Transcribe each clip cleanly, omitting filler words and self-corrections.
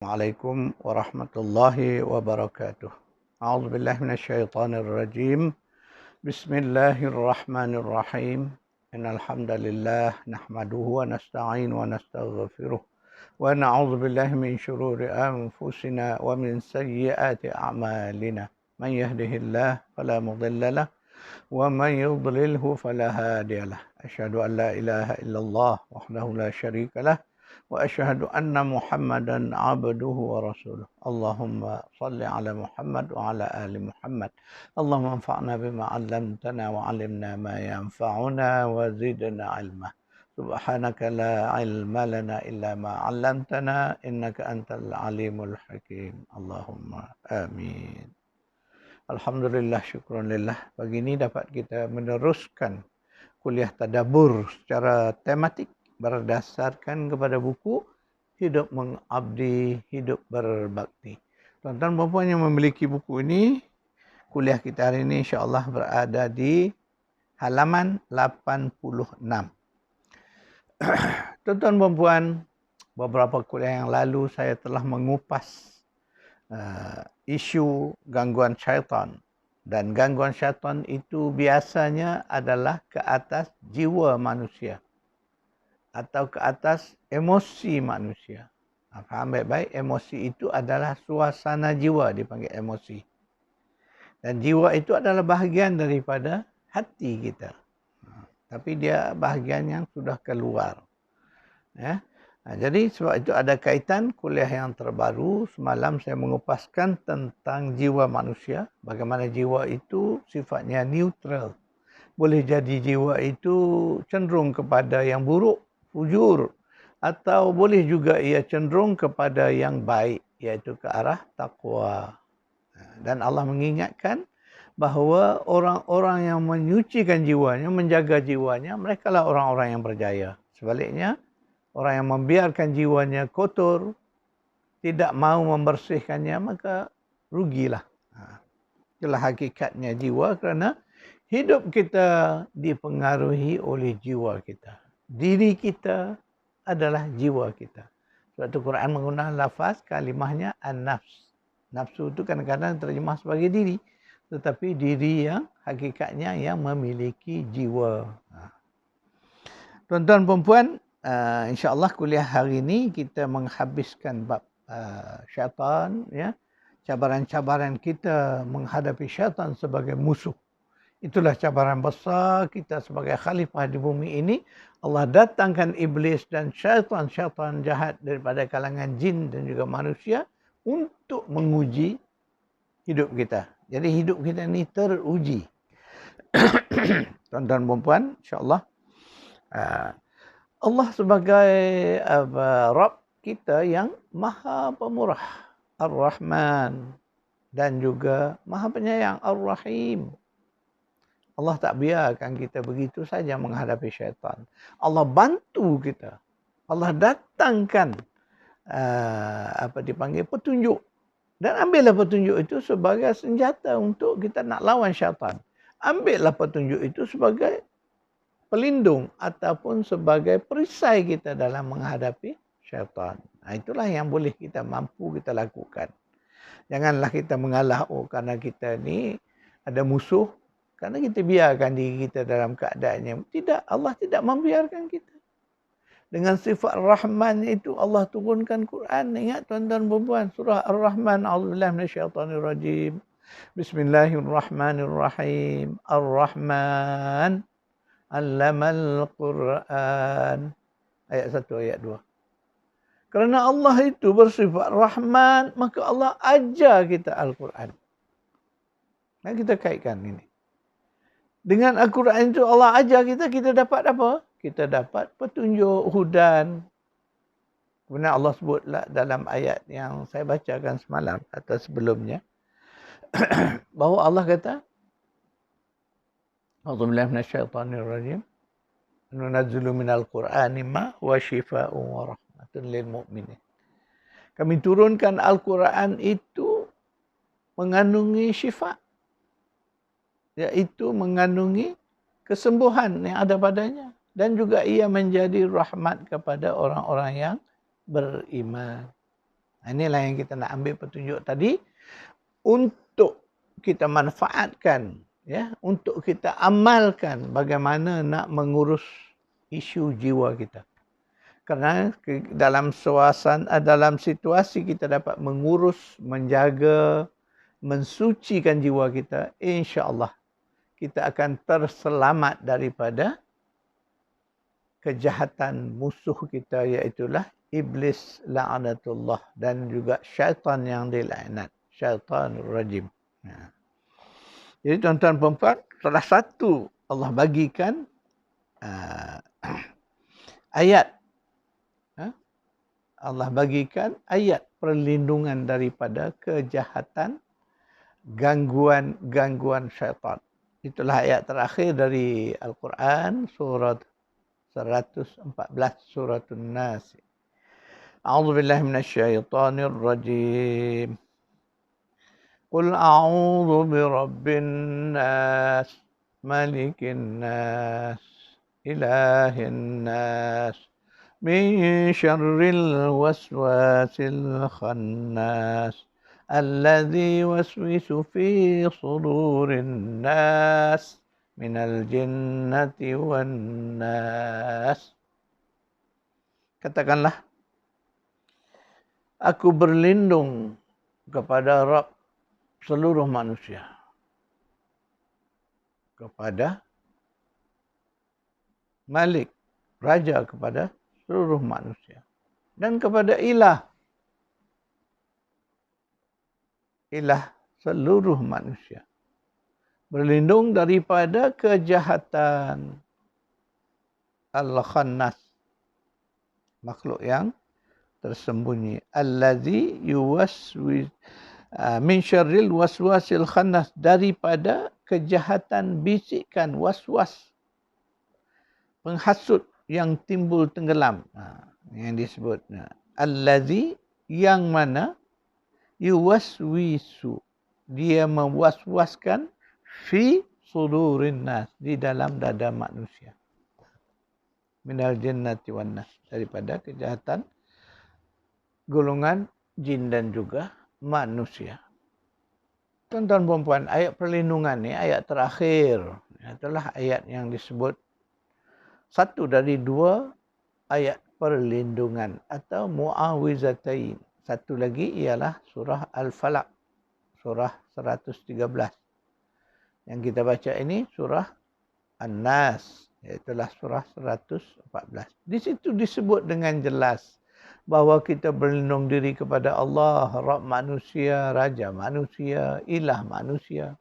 Assalamualaikum warahmatullahi wabarakatuh. A'udzu billahi minasyaitonir rajim. Bismillahirrahmanirrahim. Innal hamdalillah nahmaduhu wa nasta'inu wa nastaghfiruh wa na'udzu billahi min shururi anfusina wa min sayyiati a'malina. Man yahdihillahu fala mudilla lahu wa man yudlilhu fala hadiya lahu. Asyhadu an la ilaha illallah wahdahu la syarika lahu وأشهد أن محمدا عبده ورسوله اللهم صل على محمد وعلى آل محمد اللهم انفعنا بما علمتنا وعلمنا ما ينفعنا وزدنا علما سبحانك لا علم لنا إلا ما علمتنا إنك أنت العليم الحكيم اللهم آمين. Alhamdulillah, syukurillah. Pagi ini dapat kita meneruskan kuliah tadabbur secara tematik berdasarkan kepada buku Hidup Mengabdi, Hidup Berbakti. Tuan-tuan dan puan yang memiliki buku ini, kuliah kita hari ini insya-Allah berada di halaman 86. Tuan-tuan dan puan, beberapa kuliah yang lalu saya telah mengupas isu gangguan syaitan. Dan gangguan syaitan itu biasanya adalah ke atas jiwa manusia atau ke atas emosi manusia. Faham baik-baik, emosi itu adalah suasana jiwa, dipanggil emosi. Dan jiwa itu adalah bahagian daripada hati kita. Tapi dia bahagian yang sudah keluar. Ya. Jadi sebab itu ada kaitan kuliah yang terbaru. Semalam saya mengupaskan tentang jiwa manusia. Bagaimana jiwa itu sifatnya neutral. Boleh jadi jiwa itu cenderung kepada yang buruk, fujur, atau boleh juga ia cenderung kepada yang baik, iaitu ke arah taqwa. Dan Allah mengingatkan bahawa orang-orang yang menyucikan jiwanya, menjaga jiwanya, mereka lah orang-orang yang berjaya. Sebaliknya, orang yang membiarkan jiwanya kotor, tidak mau membersihkannya, maka rugilah. Itulah hakikatnya jiwa, kerana hidup kita dipengaruhi oleh jiwa kita. Diri kita adalah jiwa kita. Sebab itu Quran menggunakan lafaz kalimahnya an-nafs. Nafsu itu kadang-kadang terjemah sebagai diri. Tetapi diri yang hakikatnya yang memiliki jiwa. Tuan-tuan dan puan, insya-Allah kuliah hari ini kita menghabiskan bab syaitan, ya. Cabaran-cabaran kita menghadapi syaitan sebagai musuh. Itulah cabaran besar kita sebagai khalifah di bumi ini. Allah datangkan iblis dan syaitan-syaitan jahat daripada kalangan jin dan juga manusia untuk menguji hidup kita. Jadi hidup kita ini teruji. Tuan-tuan dan puan, insya-Allah Allah sebagai Rabb kita yang Maha Pemurah, Ar-Rahman, dan juga Maha Penyayang, Ar-Rahim. Allah tak biarkan kita begitu saja menghadapi syaitan. Allah bantu kita. Allah datangkan petunjuk. Dan ambillah petunjuk itu sebagai senjata untuk kita nak lawan syaitan. Ambillah petunjuk itu sebagai pelindung ataupun sebagai perisai kita dalam menghadapi syaitan. Itulah yang boleh kita mampu kita lakukan. Janganlah kita mengalah, kerana kita ni ada musuh, kerana kita biarkan diri kita dalam keadaannya. Tidak, Allah tidak membiarkan kita. Dengan sifat Rahman itu Allah turunkan Quran. Ingat tuan-tuan dan puan, surah Ar-Rahman. A'udzubillahi minasyaitonirrajim. Bismillahirrahmanirrahim. Ar-Rahman 'allamal Quran. Ayat 1, ayat 2. Kerana Allah itu bersifat Rahman, maka Allah ajar kita Al-Quran. Dan kita kaitkan ini. Dengan Al-Quran itu Allah ajar kita, kita dapat apa? Kita dapat petunjuk, hudan. Kemudian Allah sebutlah dalam ayat yang saya bacakan semalam atau sebelumnya. Bahawa Allah kata, A'udzubillahi minasyaitonirrajim. Nunazzilu minal Qur'ani ma wa syifaa'un wa rahmatun lil mu'minin. Kami turunkan Al-Quran itu mengandungi syifa', iaitu mengandungi kesembuhan yang ada padanya, dan juga ia menjadi rahmat kepada orang-orang yang beriman. Inilah yang kita nak ambil petunjuk tadi untuk kita manfaatkan, ya, untuk kita amalkan bagaimana nak mengurus isu jiwa kita. Kerana dalam dalam situasi kita dapat mengurus, menjaga, mensucikan jiwa kita, insya-Allah kita akan terselamat daripada kejahatan musuh kita, iaitulah iblis la'anatullah dan juga syaitan yang dilaknat, syaitanur rajim. Jadi tuan-tuan dan puan, salah satu Allah bagikan ayat, Allah bagikan ayat perlindungan daripada kejahatan, gangguan syaitan. Itulah ayat terakhir dari Al-Quran, surat 114, Suratun Nas. A'udzu billahi minasyaitonir rajim. Qul a'udzu birabbin nas, malikin nas, ilahin nas, min syarril waswasil khannas, alladzi waswisu fi sudurin nas, minal jinnati wan nas. Katakanlah, aku berlindung kepada Rabb seluruh manusia, kepada Malik, Raja kepada seluruh manusia, dan kepada Ilah seluruh manusia. Berlindung daripada kejahatan Al-Khannas, makhluk yang tersembunyi. Allazi yuwaswis min syarril waswasil khannas, daripada kejahatan bisikan waswas, penghasut yang timbul tenggelam. Yang disebut allazi, yang mana yuwaswisu, dia mewaswaskan, fi sudurin nas, di dalam dada manusia, minal jinnati wan nas, daripada kejahatan golongan jin dan juga manusia. Tuan-tuan dan puan, ayat perlindungan ni ayat terakhir. Itulah ayat yang disebut satu dari dua ayat perlindungan atau mu'awizatain. Satu lagi ialah surah Al-Falaq, surah 113. Yang kita baca ini surah An-Nas, iaitulah surah 114. Di situ disebut dengan jelas bahawa kita berlindung diri kepada Allah, Rabb manusia, Raja manusia, Ilah manusia.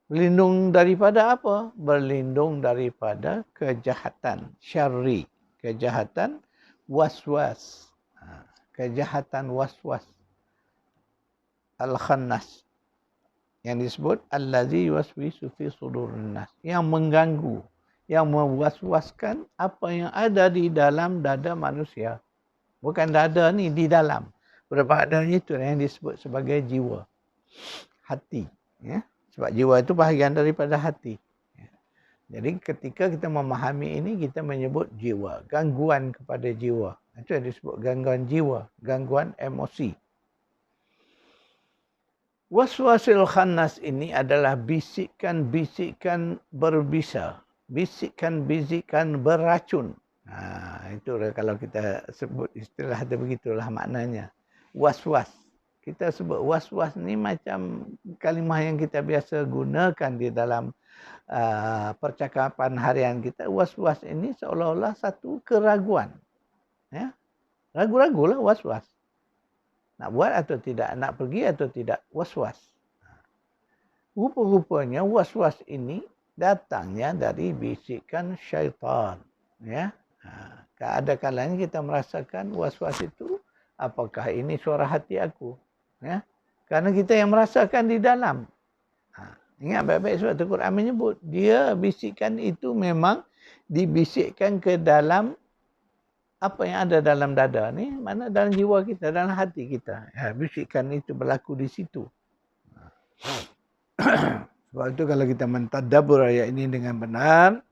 Berlindung daripada apa? Berlindung daripada kejahatan syarri, kejahatan waswas, kejahatan waswas al-khannas, yang disebut allazi yuwaswisu fi sudurin nas, yang mengganggu, yang mewaswaskan apa yang ada di dalam dada manusia. Bukan dada ni, di dalam. Berbahagian itu yang disebut sebagai jiwa, hati. Ya? Sebab jiwa itu bahagian daripada hati. Ya. Jadi ketika kita memahami ini, kita menyebut jiwa, gangguan kepada jiwa. Itu yang disebut gangguan jiwa, gangguan emosi. Waswasil khannas ini adalah bisikan-bisikan berbisa, bisikan-bisikan beracun. Itu kalau kita sebut istilah dia, begitulah maknanya. Waswas. Kita sebut waswas ni macam kalimah yang kita biasa gunakan di dalam percakapan harian kita. Waswas ini seolah-olah satu keraguan. Ya? Ragu-ragulah waswas. Nak buat atau tidak, nak pergi atau tidak, waswas. Rupa-rupanya waswas ini datangnya dari bisikan syaitan. Ya? Ada kalanya kita merasakan waswas itu, apakah ini suara hati aku? Ya? Karena kita yang merasakan di dalam. Ingat baik-baik sebab Al-Quran menyebut, dia bisikan itu memang dibisikkan ke dalam apa yang ada dalam dada ni, mana dalam jiwa kita, dalam hati kita. Bisikan itu berlaku di situ. Sebab itu kalau kita mentadabbur ayat ini dengan benar,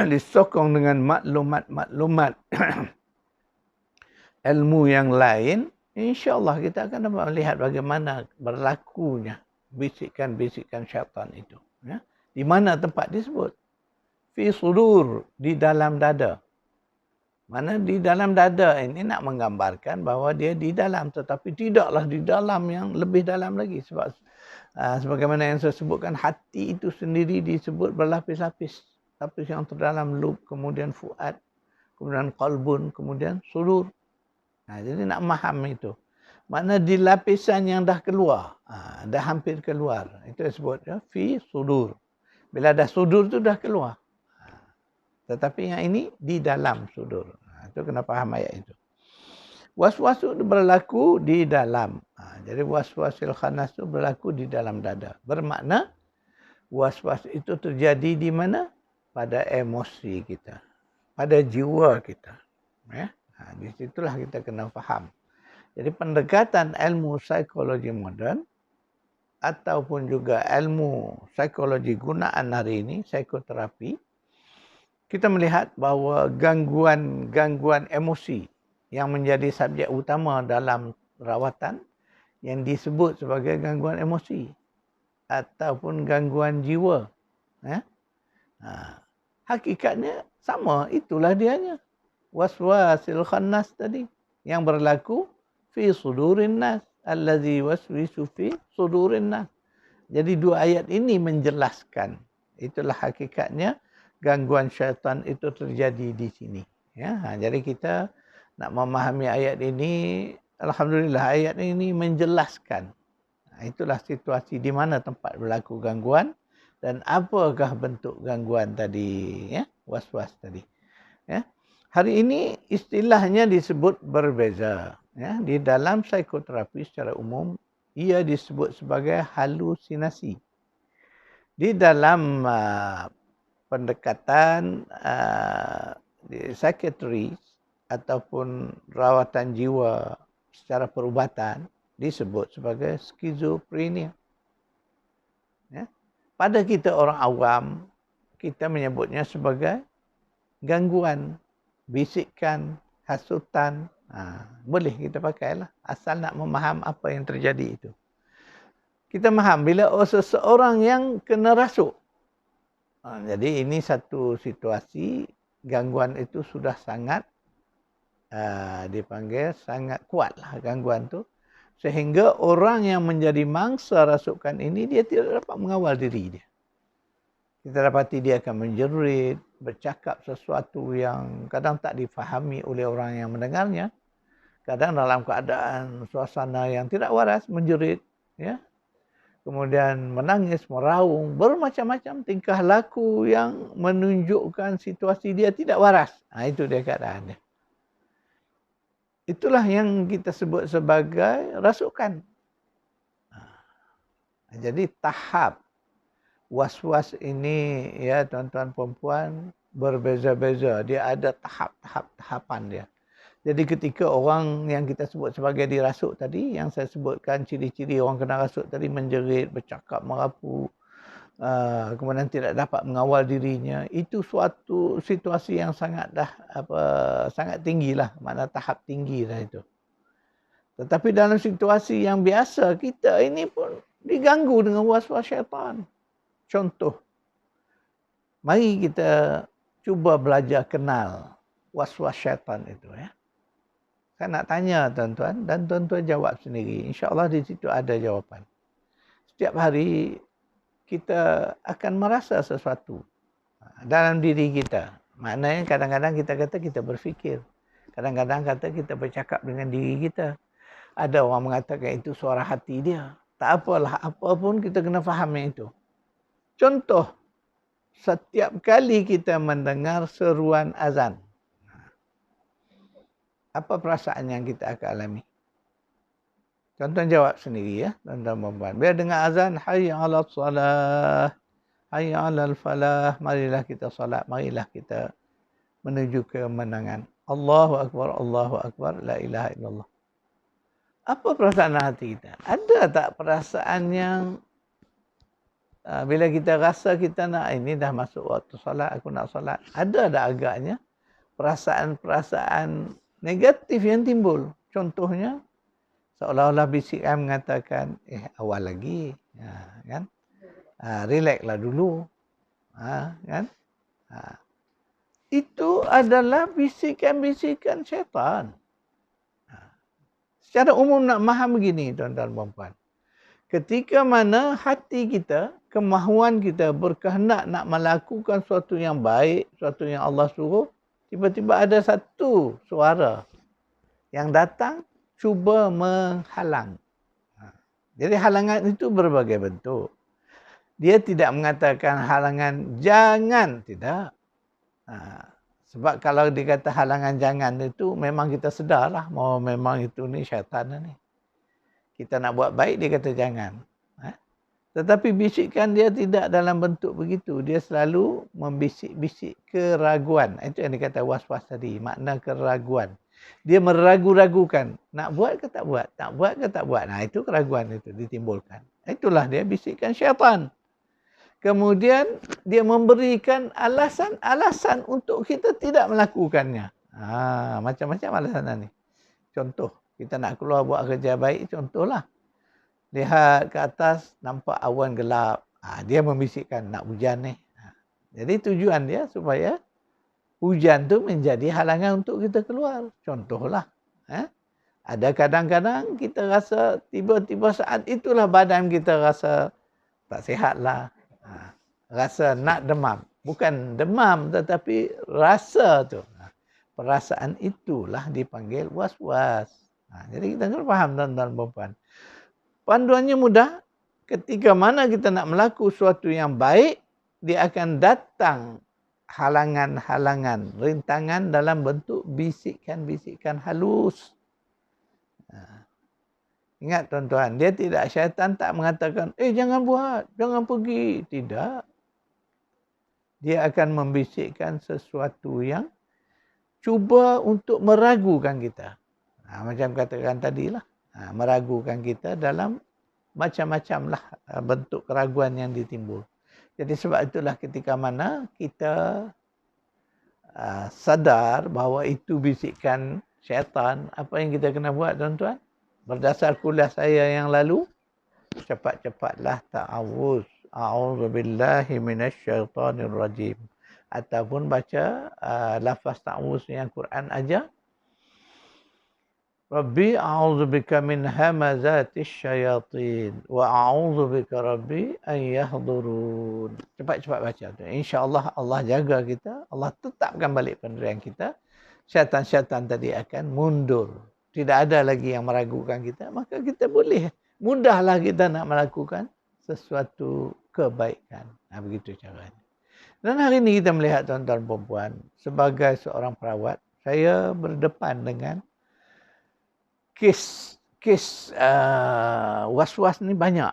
disokong dengan maklumat-maklumat ilmu yang lain, insya-Allah kita akan dapat melihat bagaimana berlakunya bisikan-bisikan syaitan itu, ya. Di mana tempat disebut? Fi sudur, di dalam dada. Mana di dalam dada ini nak menggambarkan bahawa dia di dalam, tetapi tidaklah di dalam yang lebih dalam lagi. Sebab sebagaimana yang saya sebutkan, hati itu sendiri disebut berlapis-lapis. Lapis yang terdalam lub, kemudian fuad, kemudian qalbun, kemudian sudur. Jadi nak faham itu. Mana di lapisan yang dah keluar, dah hampir keluar. Itu disebut ya, fi sudur. Bila dah sudur tu dah keluar. Tetapi yang ini di dalam sudur. Itu kena faham ayat itu. Was-was itu berlaku di dalam. Jadi was-wasil khannas itu berlaku di dalam dada. Bermakna was-was itu terjadi di mana? Pada emosi kita. Pada jiwa kita. Ya? Di situlah kita kena faham. Jadi pendekatan ilmu psikologi moden ataupun juga ilmu psikologi gunaan hari ini, psikoterapi, kita melihat bahawa gangguan emosi yang menjadi subjek utama dalam rawatan yang disebut sebagai gangguan emosi ataupun gangguan jiwa. Ya? Hakikatnya sama, itulah dianya. Waswasil khannas tadi yang berlaku fi sudurin nas, allazi waswisu fi sudurin nas. Jadi dua ayat ini menjelaskan, itulah hakikatnya gangguan syaitan itu terjadi di sini. Ya, jadi kita nak memahami ayat ini, alhamdulillah ayat ini menjelaskan. Itulah situasi di mana tempat berlaku gangguan dan apakah bentuk gangguan tadi, ya, was-was tadi. Ya. Hari ini istilahnya disebut berbeza. Ya, di dalam psikoterapi secara umum ia disebut sebagai halusinasi. Di dalam pendekatan psikiatri ataupun rawatan jiwa secara perubatan disebut sebagai skizofrenia. Ya. Pada kita orang awam, kita menyebutnya sebagai gangguan, bisikan, hasutan. Boleh kita pakailah, asal nak memaham apa yang terjadi itu. Kita faham bila seseorang yang kena rasuk. Jadi ini satu situasi gangguan itu sudah sangat dipanggil sangat kuatlah gangguan tu, sehingga orang yang menjadi mangsa rasukan ini dia tidak dapat mengawal diri dia. Kita dapati dia akan menjerit, bercakap sesuatu yang kadang tak difahami oleh orang yang mendengarnya. Kadang dalam keadaan suasana yang tidak waras menjerit, ya. Kemudian menangis, meraung, bermacam-macam tingkah laku yang menunjukkan situasi dia tidak waras. Itu dia keadaan dia. Itulah yang kita sebut sebagai rasukan. Jadi tahap was-was ini, ya tuan-tuan perempuan, berbeza-beza. Dia ada tahap-tahapan dia. Jadi ketika orang yang kita sebut sebagai dirasuk tadi, yang saya sebutkan ciri-ciri orang kena rasuk tadi, menjerit, bercakap, merapu, kemudian tidak dapat mengawal dirinya, itu suatu situasi yang sangat sangat tinggilah, makna tahap tinggi dah itu. Tetapi dalam situasi yang biasa, kita ini pun diganggu dengan was-was syaitan. Contoh, mari kita cuba belajar kenal was-was syaitan itu, ya. Saya nak tanya tuan-tuan dan tuan-tuan jawab sendiri. InsyaAllah di situ ada jawapan. Setiap hari kita akan merasa sesuatu dalam diri kita. Maknanya kadang-kadang kita kata kita berfikir. Kadang-kadang kata kita bercakap dengan diri kita. Ada orang mengatakan itu suara hati dia. Tak apalah, apa pun kita kena faham yang itu. Contoh, setiap kali kita mendengar seruan azan, apa perasaan yang kita akan alami? Tuan-tuan jawab sendiri, ya, tuan-tuan perempuan. Bila dengar azan, hayya 'alas salah, hayya 'alal falah, marilah kita salat, marilah kita menuju kemenangan. Allahu akbar, la ilaha illallah. Apa perasaan hati kita? Ada tak perasaan yang bila kita rasa kita nak, ini dah masuk waktu salat, aku nak salat, ada agaknya perasaan-perasaan negatif yang timbul. Contohnya, seolah-olah bisikan mengatakan, awal lagi, kan? Relaxlah dulu, kan? Itu adalah bisikan-bisikan syaitan. Secara umum nak faham begini, tuan-tuan dan puan-puan. Ketika mana hati kita, kemahuan kita berkehendak nak melakukan sesuatu yang baik, sesuatu yang Allah suruh, tiba-tiba ada satu suara yang datang cuba menghalang. Jadi halangan itu berbagai bentuk. Dia tidak mengatakan halangan jangan, tidak. Sebab kalau dikata halangan jangan itu memang kita sedarlah memang itu ni syaitan ni. Kita nak buat baik dia kata jangan. Tetapi bisikan dia tidak dalam bentuk begitu. Dia selalu membisik-bisik keraguan. Itu yang dikata was-was tadi, makna keraguan. Dia meragu-ragukan, nak buat ke tak buat, nak buat ke tak buat. Nah, itu keraguan itu ditimbulkan. Itulah dia bisikan syaitan. Kemudian dia memberikan alasan-alasan untuk kita tidak melakukannya. Macam-macam alasan ni. Contoh, kita nak keluar buat kerja baik, contohlah. Lihat ke atas, nampak awan gelap. Dia membisikkan nak hujan ni. Jadi tujuan dia supaya hujan tu menjadi halangan untuk kita keluar. Contohlah. Ada kadang-kadang kita rasa tiba-tiba saat itulah badan kita rasa tak sihat lah. Rasa nak demam. Bukan demam tetapi rasa tu. Perasaan itulah dipanggil was-was. Jadi kita kena faham tuan-tuan dan puan-puan. Panduannya mudah. Ketika mana kita nak melakukan sesuatu yang baik, dia akan datang halangan-halangan, rintangan dalam bentuk bisikan-bisikan halus. Ingat tuan-tuan, dia tidak, syaitan tak mengatakan, jangan buat, jangan pergi. Tidak. Dia akan membisikkan sesuatu yang cuba untuk meragukan kita. Macam katakan tadilah, meragukan kita dalam macam-macam lah bentuk keraguan yang ditimbul. Jadi sebab itulah ketika mana kita sadar bahawa itu bisikan syaitan, apa yang kita kena buat tuan-tuan? Berdasar kuliah saya yang lalu, cepat-cepatlah ta'awuz. A'udzubillahi minasyaitanirrajim. Ataupun baca lafaz ta'awuz yang Quran ajar. Rabbi a'udzubika min hamazatis syayatin wa a'udzubika rabbi an yahdurun. Cepat-cepat baca tu. Insya-Allah Allah jaga kita, Allah tetapkan balik pendirian kita. Syaitan-syaitan tadi akan mundur. Tidak ada lagi yang meragukan kita, maka kita boleh mudahlah kita nak melakukan sesuatu kebaikan. Begitu caranya. Dan hari ini kita melihat tuan-tuan dan puan-puan, sebagai seorang perawat, saya berdepan dengan kes was-was ni banyak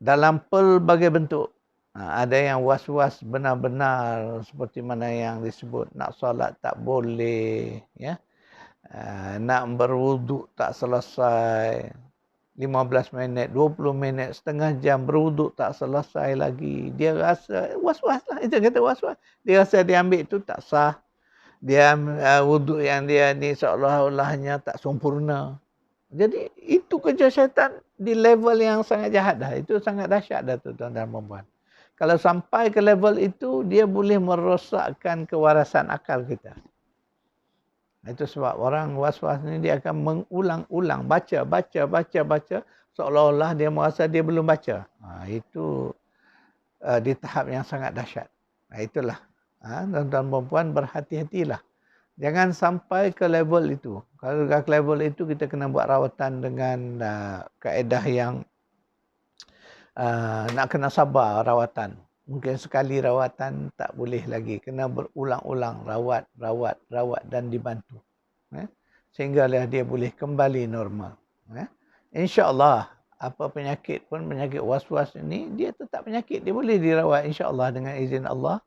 dalam pelbagai bentuk. Ada yang was-was benar-benar seperti mana yang disebut nak solat tak boleh, ya. Nak berwuduk tak selesai, 15 minit, 20 minit, setengah jam berwuduk tak selesai lagi. Dia rasa was-was lah, itu kata was-was. Dia rasa dia ambil tu tak sah. Dia wuduk yang dia ni seolah-olahnya tak sempurna. Jadi itu kerja syaitan di level yang sangat jahat dah. Itu sangat dahsyat dah tu tuan-tuan dan puan-puan. Kalau sampai ke level itu, dia boleh merosakkan kewarasan akal kita. Itu sebab orang was-was ni dia akan mengulang-ulang, baca, seolah-olah dia merasa dia belum baca. Itu di tahap yang sangat dahsyat. Itulah. Tuan-tuan perempuan berhati-hatilah. Jangan sampai ke level itu. Kalau ke level itu kita kena buat rawatan dengan kaedah yang nak kena sabar rawatan. Mungkin sekali rawatan tak boleh lagi. Kena berulang-ulang rawat dan dibantu. Sehinggalah dia boleh kembali normal. InsyaAllah apa penyakit pun, penyakit was-was ini, dia tetap penyakit. Dia boleh dirawat insyaAllah dengan izin Allah.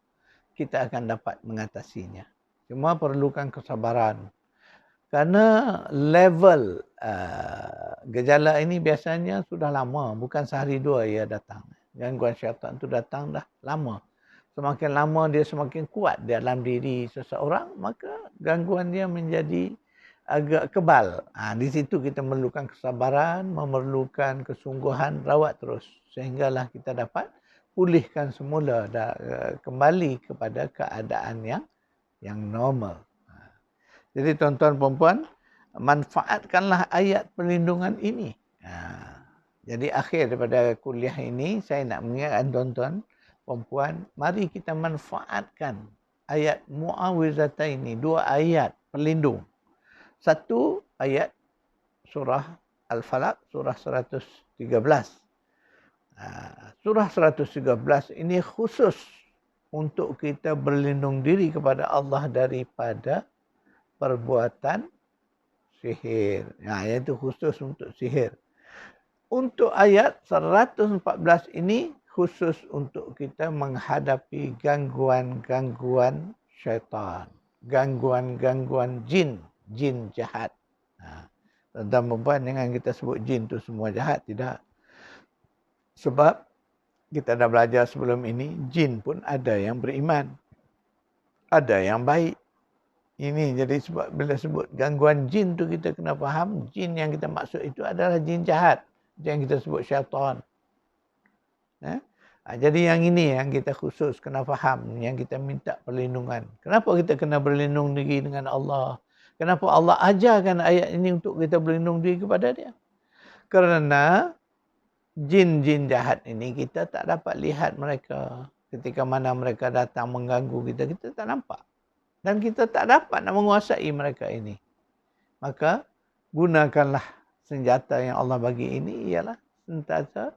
Kita akan dapat mengatasinya. Cuma perlukan kesabaran. Karena level gejala ini biasanya sudah lama. Bukan sehari dua ia datang. Gangguan syaitan itu datang dah lama. Semakin lama dia semakin kuat dalam diri seseorang, maka gangguan dia menjadi agak kebal. Di situ kita memerlukan kesabaran, memerlukan kesungguhan, rawat terus. Sehinggalah kita dapat pulihkan semula kembali kepada keadaan yang normal. Jadi tuan-tuan perempuan, manfaatkanlah ayat perlindungan ini. Jadi akhir daripada kuliah ini, saya nak mengingatkan tuan-tuan perempuan, mari kita manfaatkan ayat Mu'awwizataini, 2 ayat pelindung. Satu ayat surah Al-Falaq, surah 113. Surah 113 ini khusus untuk kita berlindung diri kepada Allah daripada perbuatan sihir. Iaitu khusus untuk sihir. Untuk ayat 114 ini khusus untuk kita menghadapi gangguan-gangguan syaitan. Gangguan-gangguan jin jahat. Tuan-tuan perempuan, jangan kita sebut jin tu semua jahat. Tidak. Sebab kita dah belajar sebelum ini, jin pun ada yang beriman. Ada yang baik. Ini jadi sebab bila sebut gangguan jin tu kita kena faham, jin yang kita maksud itu adalah jin jahat. Yang kita sebut syaitan. Jadi yang ini yang kita khusus kena faham, yang kita minta perlindungan. Kenapa kita kena berlindung diri dengan Allah? Kenapa Allah ajarkan ayat ini untuk kita berlindung diri kepada dia? Kerana jin-jin jahat ini kita tak dapat lihat mereka. Ketika mana mereka datang mengganggu kita, kita tak nampak. Dan kita tak dapat nak menguasai mereka ini. Maka gunakanlah senjata yang Allah bagi ini ialah senjata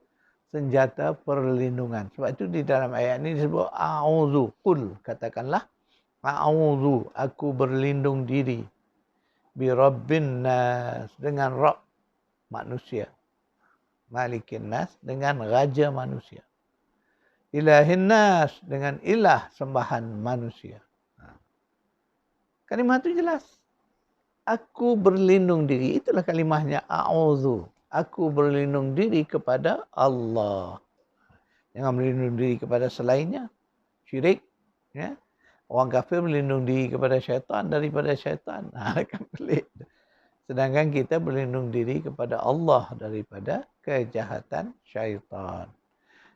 perlindungan. Sebab itu di dalam ayat ini disebut a'udzu, qul, katakanlah a'udzu, aku berlindung diri bi rabbin nas, dengan Rabb manusia, malikin nas, dengan raja manusia, ilahin nas, dengan ilah sembahan manusia. Kalimah itu jelas. Aku berlindung diri. Itulah kalimahnya a'udzu. Aku berlindung diri kepada Allah. Jangan berlindung diri kepada selainnya. Syirik. Ya. Orang kafir berlindung diri kepada syaitan daripada syaitan. Kan pelik. Sedangkan kita berlindung diri kepada Allah daripada kejahatan syaitan.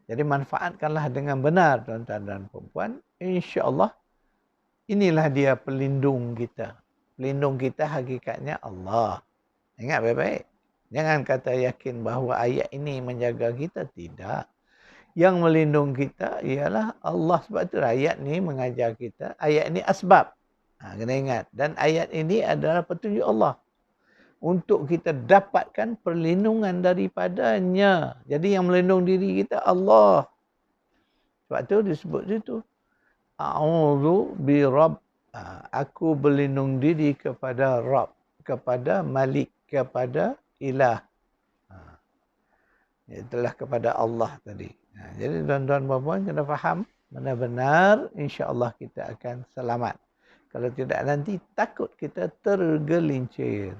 Jadi manfaatkanlah dengan benar tuan-tuan dan perempuan. InsyaAllah inilah dia pelindung kita. Pelindung kita hakikatnya Allah. Ingat baik-baik. Jangan kata yakin bahawa ayat ini menjaga kita. Tidak. Yang melindung kita ialah Allah. Sebab itu ayat ini mengajar kita. Ayat ini asbab. Kena ingat. Dan ayat ini adalah petunjuk Allah. Untuk kita dapatkan perlindungan daripadanya. Jadi yang melindung diri kita Allah. Sebab itu disebut situ. A'udzu bi Rabb. Aku berlindung diri kepada Rabb, kepada Malik, kepada Ilah. Itulah kepada Allah tadi. Jadi tuan-tuan puan-puan kena faham benar-benar insya-Allah kita akan selamat. Kalau tidak nanti takut kita tergelincir.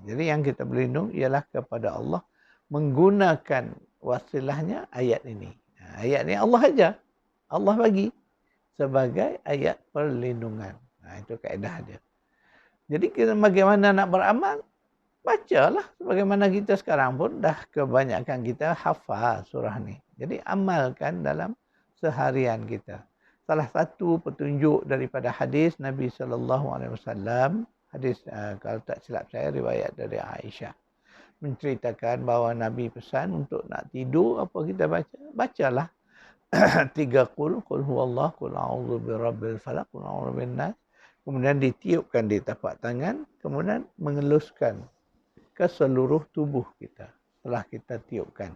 Jadi yang kita berlindung ialah kepada Allah menggunakan wasilahnya ayat ini. Ayat ini Allah ajar. Allah bagi sebagai ayat perlindungan. Itu kaedah dia. Jadi kita bagaimana nak beramal? Bacalah. Sebagaimana kita sekarang pun dah kebanyakan kita hafal surah ni. Jadi amalkan dalam seharian kita. Salah satu petunjuk daripada hadis Nabi SAW, hadis kalau tak silap saya riwayat dari Aisyah, menceritakan bahawa Nabi pesan untuk nak tidur apa kita baca? Bacalah 3 qul huwallah, qul a'udzu birabbil falaq, qul a'udzu birabbin nas. Kemudian ditiupkan di tapak tangan, kemudian mengeluskan ke seluruh tubuh kita setelah kita tiupkan.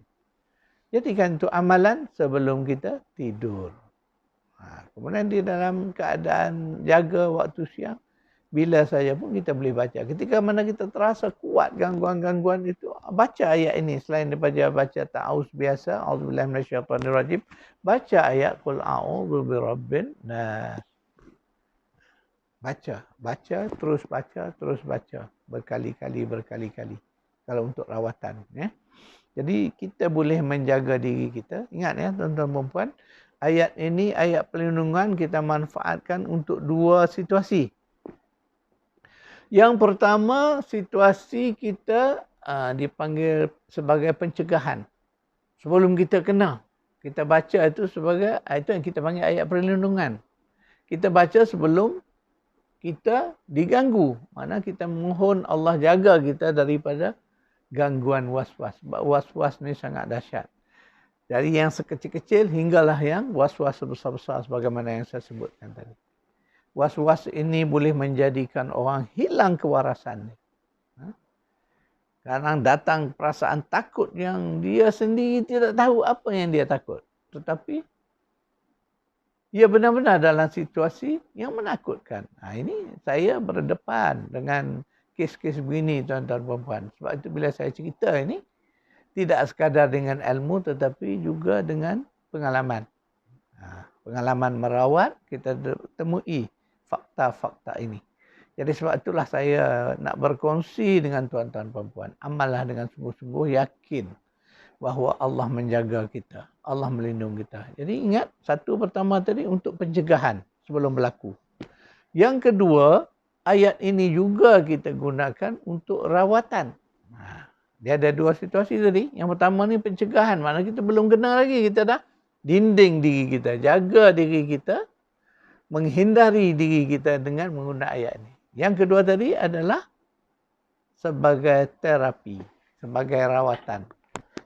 Jadikan itu amalan sebelum kita tidur. Kemudian di dalam keadaan jaga waktu siang, bila saja pun kita boleh baca. Ketika mana kita terasa kuat gangguan-gangguan itu, baca ayat ini. Selain daripada baca ta'awuz biasa, a'udzubillahi minasyaitonirrajim, baca ayat qul a'udzu birabbin nas. Baca, terus baca. Berkali-kali. Kalau untuk rawatan. Ya. Jadi kita boleh menjaga diri kita. Ingat ya tuan-tuan perempuan, ayat ini, ayat perlindungan kita manfaatkan untuk 2 situasi. Yang pertama, situasi kita dipanggil sebagai pencegahan. Sebelum kita kena, kita baca itu sebagai, itu yang kita panggil ayat perlindungan. Kita baca sebelum kita diganggu. Mana kita mohon Allah jaga kita daripada gangguan was-was. Sebab was-was ni sangat dahsyat. Dari yang sekecil-kecil hinggalah yang was-was besar-besar sebagaimana yang saya sebutkan tadi. Was-was ini boleh menjadikan orang hilang kewarasan. Kadang datang perasaan takut yang dia sendiri tidak tahu apa yang dia takut. Tetapi ia benar-benar dalam situasi yang menakutkan. Ini saya berdepan dengan kes-kes begini tuan-tuan puan-puan. Sebab itu bila saya cerita ini, tidak sekadar dengan ilmu tetapi juga dengan pengalaman. Pengalaman merawat, kita temui fakta-fakta ini. Jadi sebab itulah saya nak berkongsi dengan tuan-tuan puan-puan. Amallah dengan sungguh-sungguh, yakin bahawa Allah menjaga kita. Allah melindungi kita. Jadi ingat, satu pertama tadi untuk pencegahan sebelum berlaku. Yang kedua, ayat ini juga kita gunakan untuk rawatan. Dia ada dua situasi tadi. Yang pertama ni pencegahan. Mana kita belum kena lagi. Kita dah dinding diri kita. Jaga diri kita. Menghindari diri kita dengan menggunakan ayat ini. Yang kedua tadi adalah sebagai terapi. Sebagai rawatan.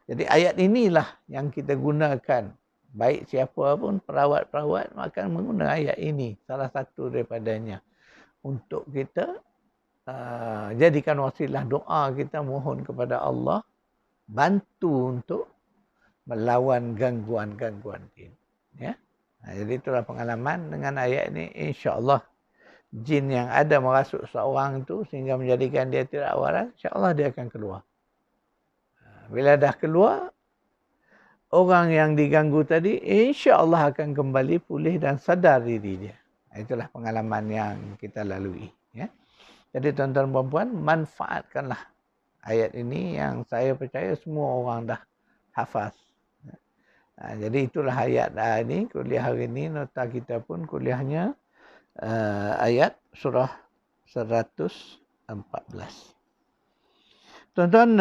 Jadi ayat inilah yang kita gunakan. Baik siapa pun perawat-perawat akan menggunakan ayat ini. Salah satu daripadanya. Untuk kita jadikan wasilah doa kita, mohon kepada Allah bantu untuk melawan gangguan-gangguan ini. Ya. Jadi itulah pengalaman dengan ayat ini. InsyaAllah jin yang ada merasuk seorang itu sehingga menjadikan dia tidak waras, insyaAllah dia akan keluar. Bila dah keluar, orang yang diganggu tadi insyaAllah akan kembali pulih dan sadar diri dia. Itulah pengalaman yang kita lalui. Ya. Jadi tuan-tuan dan puan-puan, manfaatkanlah ayat ini yang saya percaya semua orang dah hafaz. Jadi itulah ayat ini, kuliah hari ini, nota kita pun kuliahnya ayat surah 114. Tuan-tuan,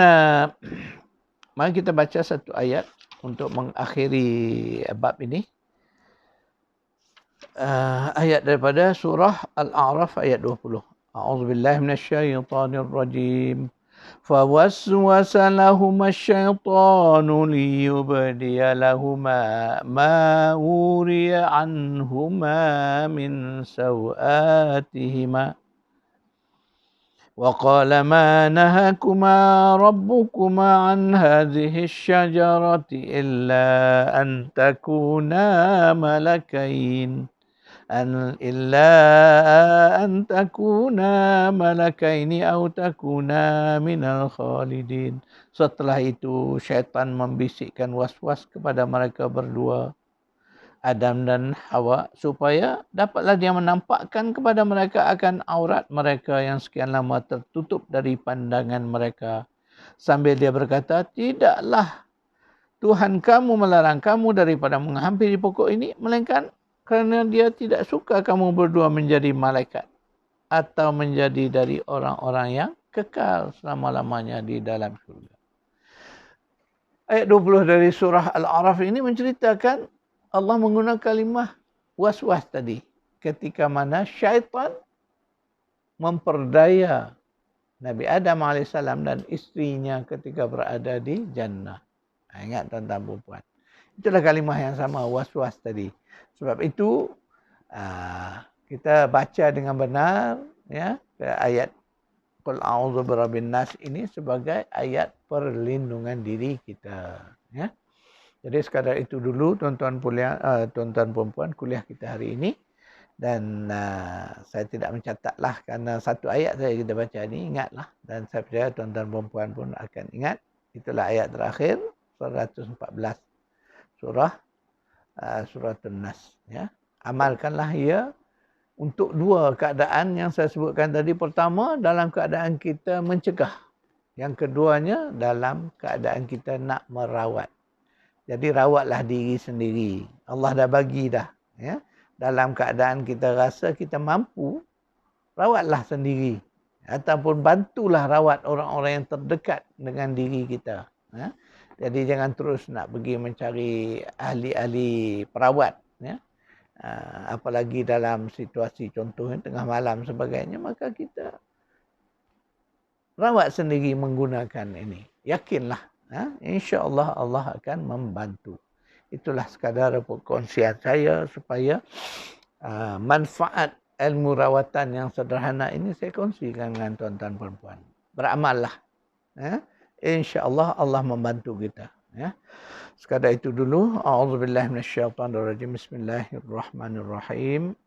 mari kita baca satu ayat untuk mengakhiri bab ini. Ayat daripada surah Al-A'raf ayat 20. A'udzubillahi minasyaitonir rajim. فوسوس لهما الشيطان ليبدي لهما ما وري عنهما من سوآتهما وقال ما نهاكما ربكما عن هذه الشجرة إلا أن تكونا ملكين أو تكونا من الخالدين. Setelah itu syaitan membisikkan was-was kepada mereka berdua, Adam dan Hawa, supaya dapatlah dia menampakkan kepada mereka akan aurat mereka yang sekian lama tertutup dari pandangan mereka. Sambil dia berkata, tidaklah Tuhan kamu melarang kamu daripada menghampiri pokok ini, melainkan kerana dia tidak suka kamu berdua menjadi malaikat atau menjadi dari orang-orang yang kekal selama-lamanya di dalam syurga. Ayat 20 dari surah Al-A'raf ini menceritakan Allah menggunakan kalimah was-was tadi. Ketika mana syaitan memperdaya Nabi Adam AS dan isterinya ketika berada di jannah. Ingat tuan-tuan puan-puan. Itulah kalimah yang sama, was-was tadi. Sebab itu kita baca dengan benar ya ayat Qul a'udzu birabbin nas ini sebagai ayat perlindungan diri kita ya. Jadi sekadar itu dulu tuan-tuan puan-puan kuliah kita hari ini, dan saya tidak mencatatlah kerana satu ayat saja kita baca ni, ingatlah, dan saya percaya tuan-tuan puan-puan pun akan ingat. Itulah ayat terakhir 114 surah An-Nas ya. Amalkanlah ia untuk dua keadaan yang saya sebutkan tadi. Pertama, dalam keadaan kita mencegah. Yang keduanya, dalam keadaan kita nak merawat. Jadi rawatlah diri sendiri. Allah dah bagi dah ya. Dalam keadaan kita rasa kita mampu, rawatlah sendiri Ataupun bantulah rawat orang-orang yang terdekat dengan diri kita. Jadi jangan terus nak pergi mencari ahli-ahli perawat. Apalagi dalam situasi contohnya tengah malam sebagainya, maka kita rawat sendiri menggunakan ini. Yakinlah, insya-Allah Allah akan membantu. Itulah sekadar perkongsian saya supaya manfaat ilmu rawatan yang sederhana ini saya kongsikan dengan tuan-tuan perempuan. Beramallah. Insya-Allah Allah membantu kita. Sekadar itu dulu. A'udzubillahi minasyaitonirrajim. Bismillahirrahmanirrahim.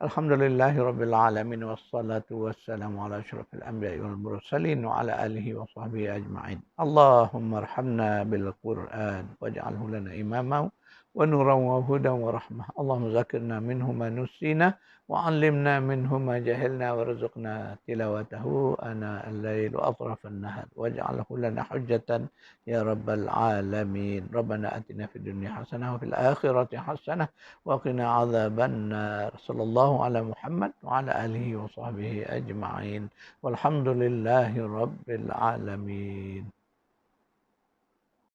Alhamdulillahirabbil alamin wassalatu wassalamu ala asyrafil anbiya'i wal mursalin wa ala alihi wa sahbihi ajma'in. Allahumma arhamna bil Qur'an waj'alhu lana imama wa nuran wa hudan wa rahmah. Allahumma zakirna minhu ma nusina wa 'allimna minhu ma jahilna warzuqna tilawatahu ana al-lail wa atrafan nahar waj'alhu lana hujjatan ya rabbal alamin. Rabbana atina fid dunya hasanah wa fil akhirati hasanah wa qina adzaban nar. Sallallahu ala Muhammad wa ala alihi wa sahbihi ajma'in. Walhamdulillahi rabbil alamin.